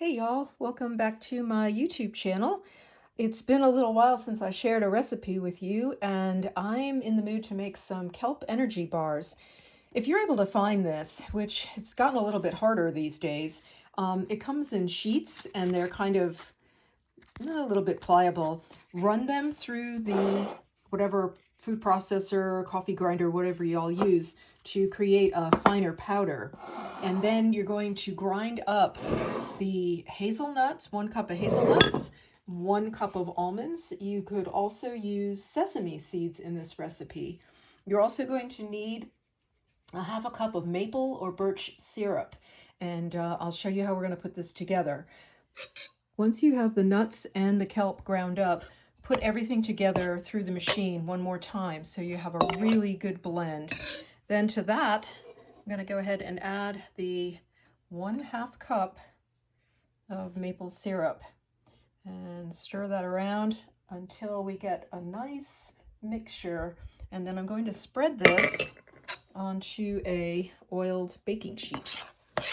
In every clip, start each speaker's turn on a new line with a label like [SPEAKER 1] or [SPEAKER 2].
[SPEAKER 1] Hey y'all, welcome back to my YouTube channel. It's been a little while since I shared a recipe with you, and I'm in the mood to make some kelp energy bars. If you're able to find this, which it's gotten a little bit harder these days, it comes in sheets and they're kind of a little bit pliable. Run them through the whatever food processor, coffee grinder, whatever y'all use to create a finer powder. And then you're going to grind up the hazelnuts, 1 cup of hazelnuts, 1 cup of almonds. You could also use sesame seeds in this recipe. You're also going to need a 1/2 cup of maple or birch syrup. And I'll show you how we're going to put this together. Once you have the nuts and the kelp ground up, put everything together through the machine one more time so you have a really good blend. Then to that, I'm going to go ahead and add the 1/2 cup of maple syrup and stir that around until we get a nice mixture. And then I'm going to spread this onto a oiled baking sheet. I'll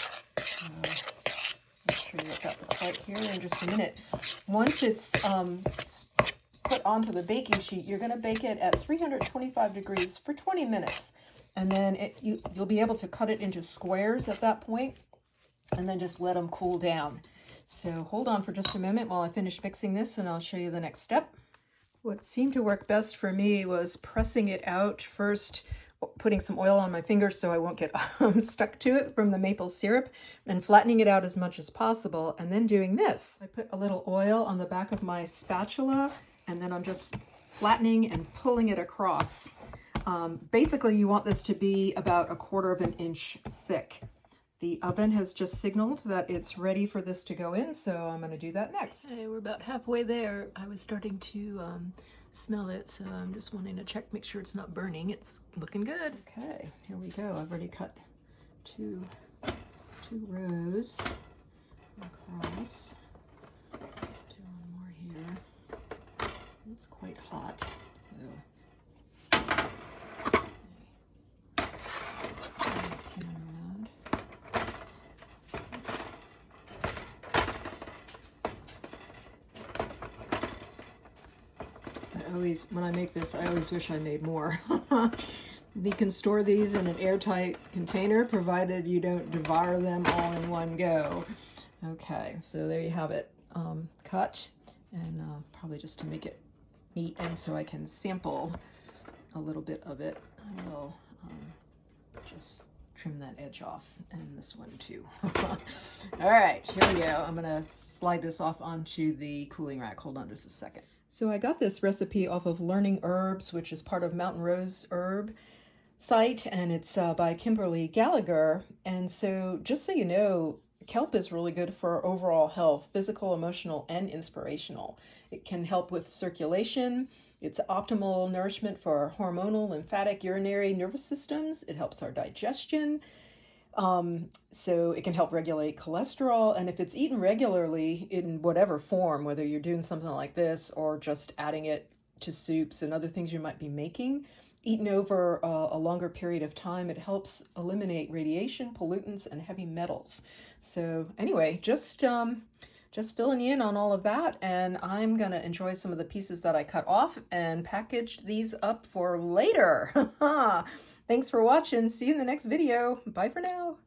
[SPEAKER 1] show you what that looks like here in just a minute. Once it's put onto the baking sheet, you're going to bake it at 325 degrees for 20 minutes. And then you'll be able to cut it into squares at that point, and then just let them cool down. So hold on for just a moment while I finish mixing this, and I'll show you the next step. What seemed to work best for me was pressing it out first, putting some oil on my fingers so I won't get stuck to it from the maple syrup, and flattening it out as much as possible, and then doing this. I put a little oil on the back of my spatula, and then I'm just flattening and pulling it across. Basically, you want this to be about 1/4 inch thick. The oven has just signaled that it's ready for this to go in, so I'm going to do that next.
[SPEAKER 2] Okay, we're about halfway there. I was starting to smell it, so I'm just wanting to check, make sure it's not burning. It's looking good.
[SPEAKER 1] Okay, here we go. I've already cut two rows across. Do one more here. It's quite hot, so when I make this, I always wish I made more. You can store these in an airtight container, provided you don't devour them all in one go. Okay, so there you have it. Cut, and probably just to make it neat and so I can sample a little bit of it, I will just trim that edge off, and this one too. All right, here we go. I'm gonna slide this off onto the cooling rack. Hold on just a second. So I got this recipe off of Learning Herbs, which is part of Mountain Rose Herb site, and it's by Kimberly Gallagher. And so just so you know, kelp is really good for overall health, physical, emotional, and inspirational. It can help with circulation. It's optimal nourishment for our hormonal, lymphatic, urinary, nervous systems. It helps our digestion. So it can help regulate cholesterol, and if it's eaten regularly in whatever form, whether you're doing something like this or just adding it to soups and other things you might be making, eaten over a longer period of time, it helps eliminate radiation, pollutants, and heavy metals. So anyway, just filling you in on all of that, and I'm gonna enjoy some of the pieces that I cut off and package these up for later. Thanks for watching. See you in the next video. Bye for now.